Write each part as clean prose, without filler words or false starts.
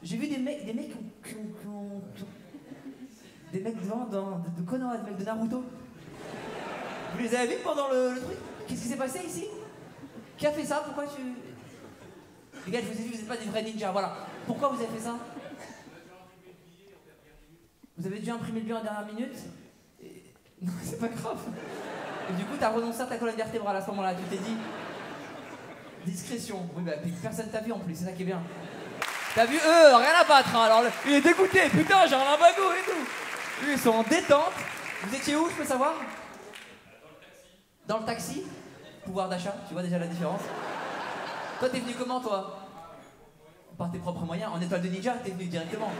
J'ai vu des mecs des mecs de Konoha, des mecs de Naruto. Vous les avez vus pendant le truc? Qu'est-ce qui s'est passé ici? Qui a fait ça? Pourquoi tu... Les gars, je vous ai vu, vous n'êtes pas des vrais ninjas, voilà. Pourquoi vous avez fait ça? Vous avez dû imprimer le billet en dernière minute? Non, c'est pas grave. Et du coup, t'as renoncé à ta colonne vertébrale à ce moment-là, tu t'es dit... Discrétion. Oui, bah, personne t'a vu en plus, c'est ça qui est bien. T'as vu, eux, rien à battre, hein. Alors, il est dégoûté, putain, j'ai un limbago et tout. Eux, ils sont en détente. Vous étiez où, je peux savoir? Dans le taxi. Pouvoir d'achat, tu vois déjà la différence. Toi, t'es venu comment, toi? Par tes propres moyens, en étoile de ninja, t'es venu directement.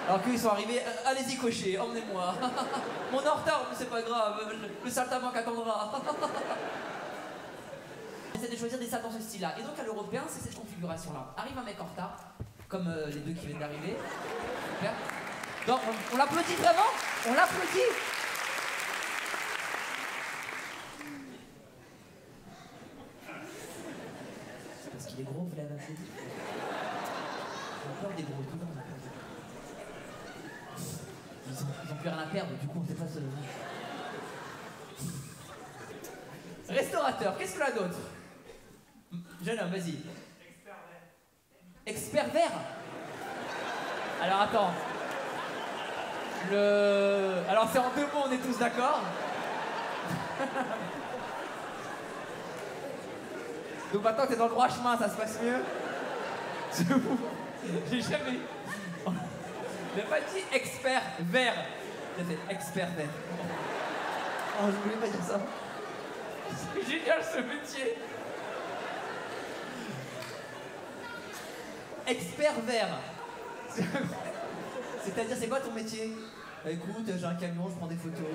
Alors qu'eux, ils sont arrivés, allez-y, cocher, emmenez-moi. Mon en retard, mais c'est pas grave, le saltabanque attendra. J'essaie de choisir des salles dans ce style-là. Et donc, à l'européen, c'est cette configuration-là. Arrive un mec en retard, comme les deux qui viennent d'arriver. Super. Donc, on l'applaudit vraiment? On l'applaudit? Parce qu'il est gros, vous l'avez applaudi. On a peur des gros, tout le monde a peur des gros. Ils ont plus rien à perdre, du coup on sait pas se... Restaurateur, qu'est-ce que là d'autre? Jeune homme, vas-y. Expert vert. Expert vert? Alors attends. Alors c'est en deux mots, on est tous d'accord. Donc maintenant que t'es dans le droit chemin, ça se passe mieux. J'ai jamais... J'ai pas dit expert vert. J'ai fait expert vert. Oh, je voulais pas dire ça. C'est génial ce métier. Expert vert. C'est-à-dire, c'est quoi ton métier? Écoute, j'ai un camion, je prends des photos.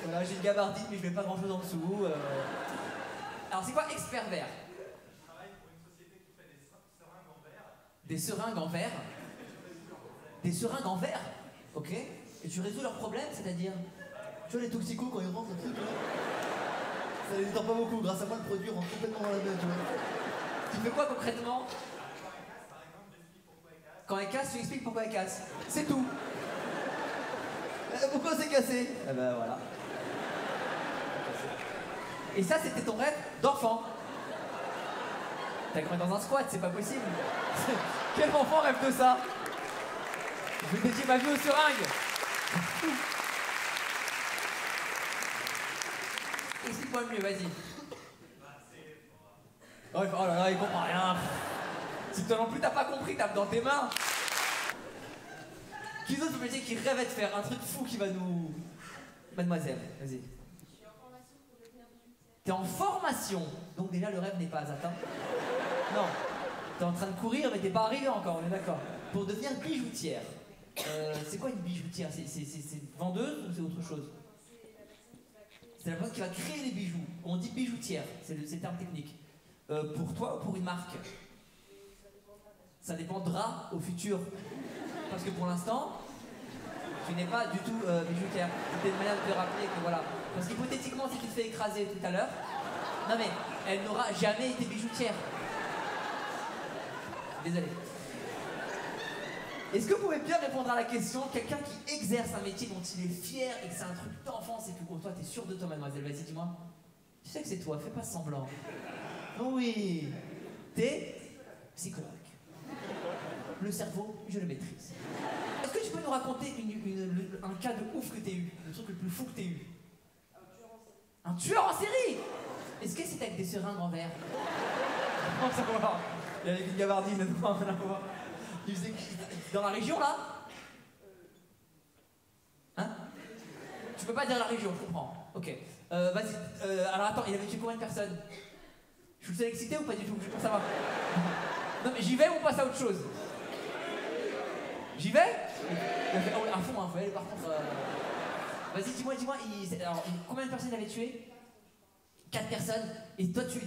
Voilà, j'ai une gabardine, mais je mets pas grand-chose en dessous. Alors, c'est quoi expert vert? Je travaille pour une société qui fait des seringues en verre. Des seringues en verre? Des seringues en verre? Ok. Et tu résous leurs problèmes, c'est-à-dire? Tu vois les toxicos quand ils rentrent, un truc là, ça les détend pas beaucoup, grâce à moi le produit rentre complètement dans la main, tu vois. Tu fais quoi concrètement? Quand elle casse, tu expliques pourquoi elle casse. C'est tout. Pourquoi c'est cassé? Eh ben voilà. Et ça, c'était ton rêve d'enfant. T'as cru dans un squat, c'est pas possible. Quel enfant rêve de ça? Je vais dédier ma vie aux seringues. Explique-moi mieux, vas-y. Oh là là, il comprend rien. Si toi non plus t'as pas compris, tape dans tes mains. Qui d'autre peut me dire qui rêvait de faire un truc fou qui va nous... Mademoiselle, vas-y. Je suis en formation pour devenir bijoutière. T'es en formation, donc déjà le rêve n'est pas atteint. Non, t'es en train de courir mais t'es pas arrivé encore, on est d'accord. Pour devenir bijoutière. C'est quoi une bijoutière? C'est vendeuse ou c'est autre chose? C'est la personne qui va créer les bijoux. On dit bijoutière, c'est le terme technique. Pour toi ou pour une marque? Ça dépendra au futur. Parce que pour l'instant, tu n'es pas du tout bijoutière. C'était une manière de te rappeler que voilà. Parce qu'hypothétiquement, si tu te fais écraser tout à l'heure, non mais, elle n'aura jamais été bijoutière. Désolé. Est-ce que vous pouvez bien répondre à la question, quelqu'un qui exerce un métier dont il est fier et que c'est un truc d'enfance et que pour toi, t'es sûr de toi, mademoiselle? Vas-y, dis-moi. Tu sais que c'est toi, fais pas semblant. Oui. T'es psychologue. Le cerveau, je le maîtrise. Est-ce que tu peux nous raconter un cas de ouf que t'aies eu? Le truc le plus fou que t'aies eu? Un tueur en série? Est-ce que c'était avec des seringues en verre? Non, ça va. Il y avait une gabardine dedans, rien à voir. Il faisait... Dans la région, là? Hein? Tu peux pas dire la région, je comprends. Ok. Vas-y. Alors attends, il avait tué combien de personnes? Je suis le seul excité ou pas du tout? Je pense savoir. Non mais j'y vais ou on passe à autre chose? J'y vais? Oh, à fond, hein, faut y aller par contre. Vas-y, dis-moi, alors, combien de personnes il avait tué? 4 personnes. Et toi, tu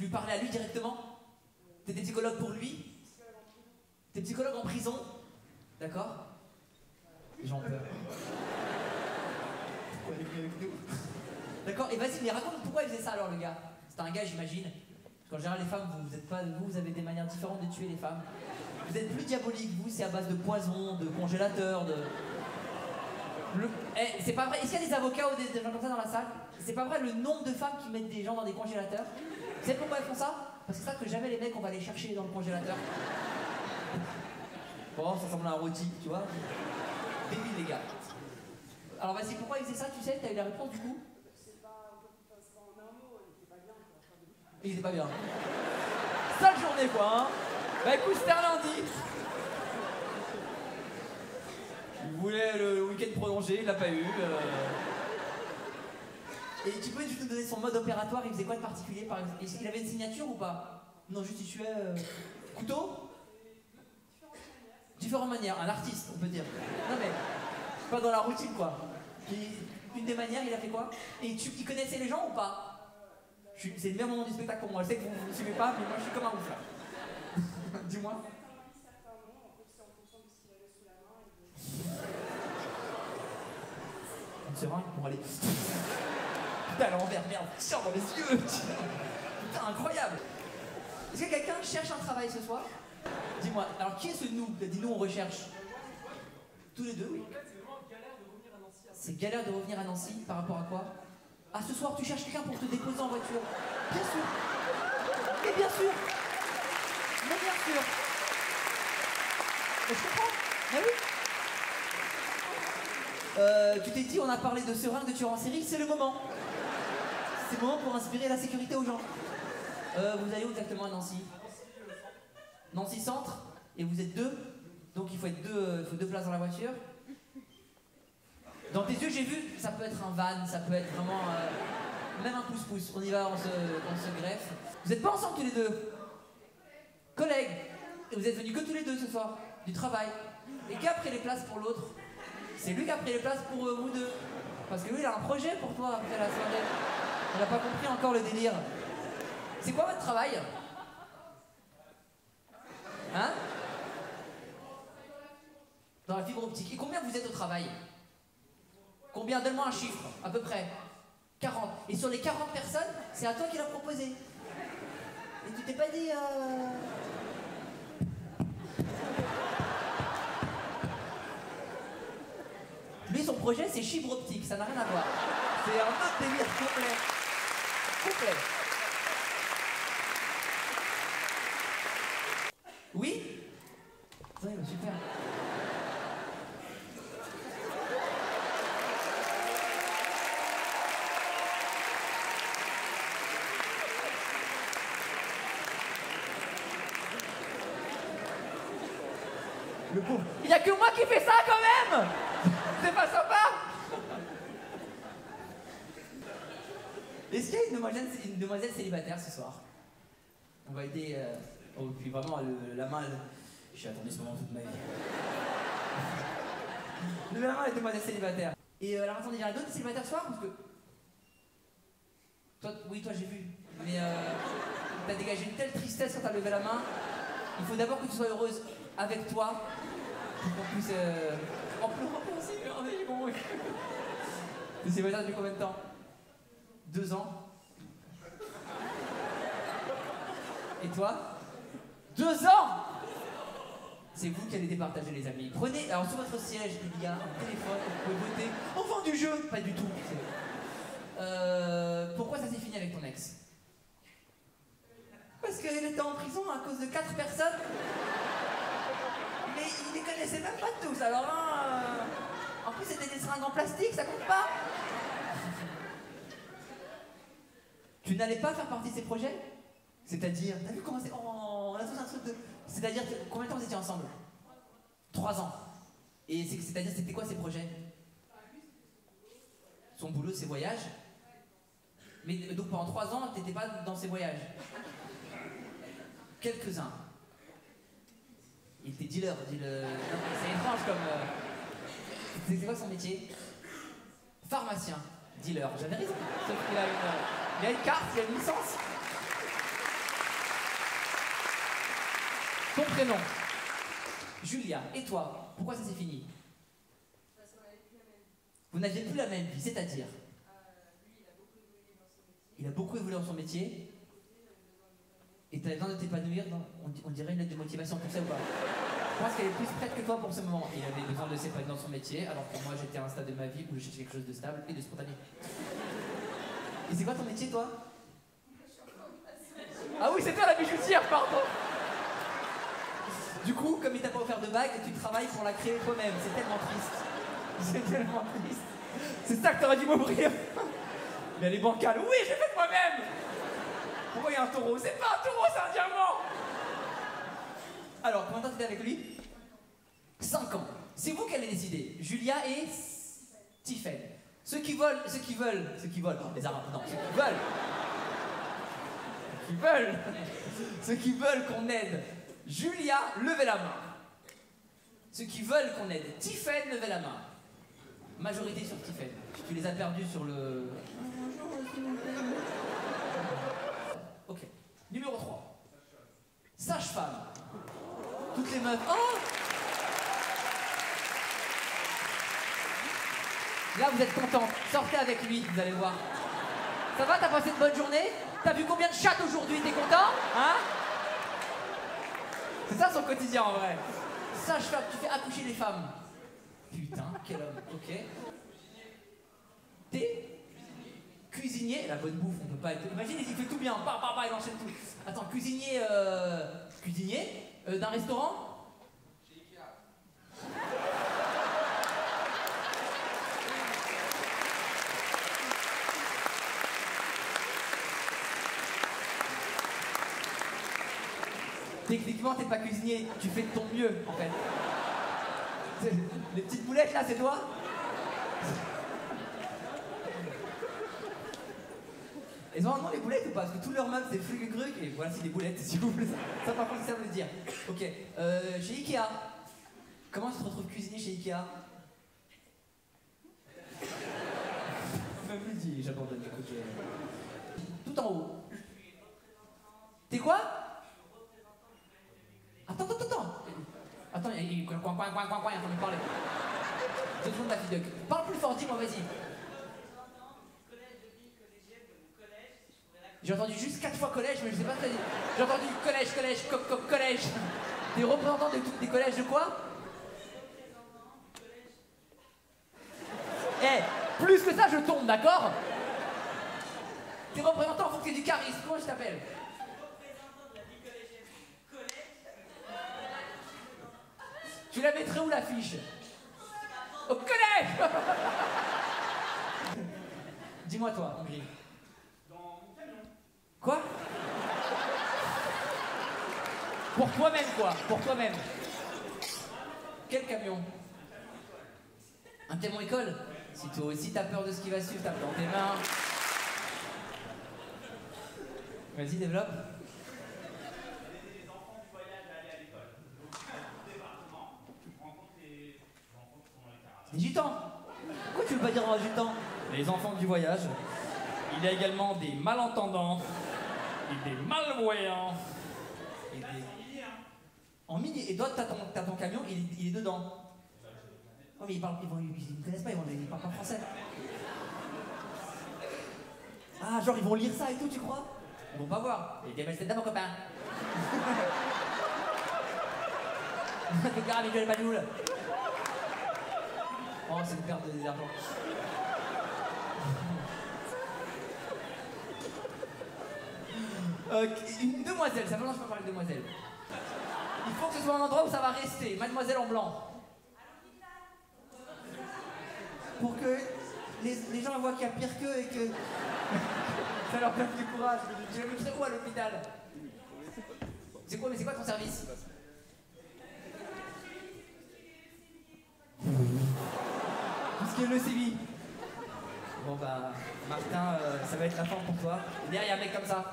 lui parlais à lui directement? T'étais psychologue pour lui? T'es psychologue en prison? D'accord? J'en peur. Pourquoi il est venu avec nous? D'accord, et vas-y, mais raconte pourquoi il faisait ça alors, le gars? C'était un gars, j'imagine. qu'en général les femmes, vous avez des manières différentes de tuer les femmes. Vous êtes plus diabolique, vous, c'est à base de poison, de congélateur, de... c'est pas vrai, est-ce qu'il y a des avocats ou des gens comme ça dans la salle? C'est pas vrai le nombre de femmes qui mettent des gens dans des congélateurs. Vous savez pourquoi elles font ça? Parce que c'est ça que jamais les mecs on va les chercher dans le congélateur. Bon, ça ressemble à un rôti, tu vois. Débile les gars. Alors vas-y, pourquoi ils faisaient ça, tu sais? T'as eu la réponse du coup? C'est pas en un mot, il était pas bien quoi. Il était pas bien. Sale journée quoi, hein. Bah écoute, c'était un lundi. Il voulait le week-end prolongé, il l'a pas eu. Et tu peux juste nous donner son mode opératoire, il faisait quoi de particulier par exemple? Est-ce qu'il avait une signature ou pas? Non, juste il tuait... Couteau? Différentes manières, un artiste on peut dire. Non mais, pas dans la routine quoi. Une des manières, il a fait quoi? Et il connaissait les gens ou pas? C'est le même moment du spectacle pour moi, je sais que vous ne me suivez pas, mais moi je suis comme un ouf là. Dis-moi. Une seringue pour aller... Putain, à l'envers, merde, tiens dans les yeux. Putain, incroyable. Est-ce que quelqu'un cherche un travail ce soir? Dis-moi, alors qui est ce nous? Dis-nous, on recherche. Tous les deux, oui. C'est galère de revenir à Nancy par rapport à quoi? Ah, ce soir, tu cherches quelqu'un pour te déposer en voiture? Bien sûr. Mais bien sûr. Mais bien sûr. Mais je comprends. Mais oui. Tu t'es dit, on a parlé de seringue, de tueur en série, c'est le moment. C'est le moment pour inspirer la sécurité aux gens. Vous allez où exactement à Nancy? Nancy Centre? Et vous êtes deux? Donc il faut être deux places dans la voiture. Dans tes yeux, j'ai vu, ça peut être un van, ça peut être vraiment... même un pouce-pouce. On y va, on se greffe. Vous n'êtes pas ensemble tous les deux? Collègues. Et vous êtes venus que tous les deux ce soir? Du travail. Et qui a pris les places pour l'autre? C'est lui qui a pris les places pour vous deux. Parce que lui, il a un projet pour toi après la soirée. On n'a pas compris encore le délire. C'est quoi votre travail? Hein? Dans la fibre optique. Et combien vous êtes au travail? Combien? Donne-moi un chiffre, à peu près. 40. Et sur les 40 personnes, c'est à toi qui l'a proposé. Et tu t'es pas dit... Lui, son projet, c'est fibre optique, ça n'a rien à voir. C'est un autre délire complet. Complet. Oui? Oui, super. Le pauvre. Il n'y a que moi qui fais ça quand même. C'est pas sympa. Est-ce qu'il y a une demoiselle célibataire ce soir? On va aider... Oh, puis vraiment, la main... J'ai attendu ce moment toute ma vie. Levez la main, les demoiselles célibataires. Et alors attendez, il y en a d'autres célibataires ce soir? Parce que... Toi, oui, toi j'ai vu. Mais t'as dégagé une telle tristesse quand t'as levé la main. Il faut d'abord que tu sois heureuse avec toi. Pour qu'on puisse... En pleurant aussi, j'ai compris. T'es célibataire depuis combien de temps? 2 ans. Et toi? 2 ans. C'est vous qui allez départager les amis. Prenez, alors sur votre siège, il y a un téléphone, vous pouvez voter. Enfant du jeu. Pas du tout. Pourquoi ça s'est fini avec ton ex? Parce qu'elle était en prison à cause de 4 personnes. Mais il les connaissait même pas tous, alors en plus c'était des seringues en plastique, ça compte pas. Tu n'allais pas faire partie de ces projets? C'est-à-dire, t'as vu comment c'est... Oh, on a tous un truc de... C'est-à-dire, combien de temps vous étiez ensemble? 3 ans. Et c'est-à-dire, c'était quoi ces projets? Son boulot, ses voyages? Mais donc pendant 3 ans, t'étais pas dans ces voyages? Quelques-uns. Il était dealer, dis-le. C'est étrange comme... C'est quoi son métier? Pharmacien. Dealer, j'avais raison. Sauf qu'il a une carte, il a une licence. Ton prénom? Julia. Et toi? Pourquoi ça s'est fini? Parce qu'on n'avait plus la même vie. Vous n'aviez plus la même vie, c'est-à-dire? Lui, il a beaucoup évolué dans son métier. Il a beaucoup évolué dans son métier. t'avais besoin de t'épanouir, on dirait une lettre de motivation, pour ça ou pas? Je pense qu'elle est plus prête que toi pour ce moment. Il avait besoin de s'épanouir dans son métier, alors que moi j'étais à un stade de ma vie où je cherchais quelque chose de stable et de spontané. Et c'est quoi ton métier, toi? Ah oui, c'est toi la bijoutière, pardon. Du coup, comme il t'a pas offert de bague, tu travailles pour la créer toi-même. C'est tellement triste. C'est tellement triste. C'est ça que t'aurais dû m'ouvrir. Mais elle est bancale. Oui, j'ai fait moi-même. Pourquoi il y a un taureau? C'est pas un taureau, c'est un diamant. Alors, combien de temps t'étais avec lui? 5 ans. C'est vous qui allez décider. Julia et Tiffen. Ceux qui volent, les arabes, non, ceux qui veulent qu'on aide Julia, levez la main. Ceux qui veulent qu'on aide Tiffen, levez la main. Majorité sur Tiffen. Tu les as perdus sur le... Ok. Numéro 3. Sage-femme. Toutes les meufs... Oh! Là, vous êtes contents. Sortez avec lui, vous allez voir. Ça va, t'as passé une bonne journée? T'as vu combien de chattes aujourd'hui? T'es content? Hein? C'est ça son quotidien en vrai. Sage-femme, tu fais accoucher les femmes. Putain, quel homme, ok. T'es cuisinier, la bonne bouffe, on peut pas être... Imagine, il fait tout bien, il enchaîne tout. Attends, cuisinier, d'un restaurant? Chez Ikea. Techniquement, t'es pas cuisinier, tu fais de ton mieux, en fait. Les petites boulettes, là, c'est toi? Elles ont un nom, les boulettes, ou pas? Parce que tous leurs meufs, c'est Flugugruc, et voilà, c'est des boulettes, s'il vous plaît. Ça, par contre, ça veut le dire. Ok. Chez Ikea. Comment tu te retrouves cuisinier chez Ikea? Même lui dit, j'abandonne, écoute. Tout en haut. T'es quoi? Attends. Attends, il est coin, il est en train de me parler. 2 secondes, la fille de... Parle plus fort, dis-moi, vas-y. J'ai entendu juste 4 fois collège, mais je sais pas ce que ça dit. J'ai entendu collège. Des représentants des collèges de quoi? Eh, plus que ça, je tombe, d'accord? Des représentants, faut que t'aies du charisme. Comment je t'appelle? Tu la mettrais où, l'affiche? Au collège. Dis-moi, toi, Hongrie. Dans mon camion. Quoi? Pour toi-même, quoi. Pour toi-même. Quel camion? Un camion école? Si toi aussi t'as peur de ce qui va suivre, tape dans tes mains. Vas-y, développe. Les enfants du voyage à aller à l'école. Donc, dans le département, on rencontre les enfants qui sont dans les caravanes. Les gitans. Pourquoi tu veux pas dire gitans? Les enfants du voyage. Il y a également des malentendants et des malvoyants. Et des... En mini. Et toi, t'as ton camion, il est dedans. Oh, mais ils ne connaissent pas, ils parlent pas français. Ah, genre ils vont lire ça et tout, tu crois? Ils vont pas voir. Il y a des belles têtes, mon copain. Le gars avec le banoul. Oh, c'est une perte d'argent. Une demoiselle, ça maintenant je peux parler de demoiselle. Il faut que ce soit un endroit où ça va rester. Mademoiselle en blanc. Pour que les gens voient qu'il y a pire qu'eux et que ça leur donne du courage. Tu la mettrais où à l'hôpital? C'est quoi ton service? Tout ce qui est leucémie. Bon bah, Martin, ça va être la fin pour toi. Derrière, il y a un mec comme ça.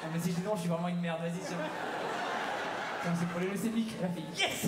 Non mais si je dis non, je suis vraiment une merde, vas-y, tiens. C'est pour les leucémiques. Elle a fait yes.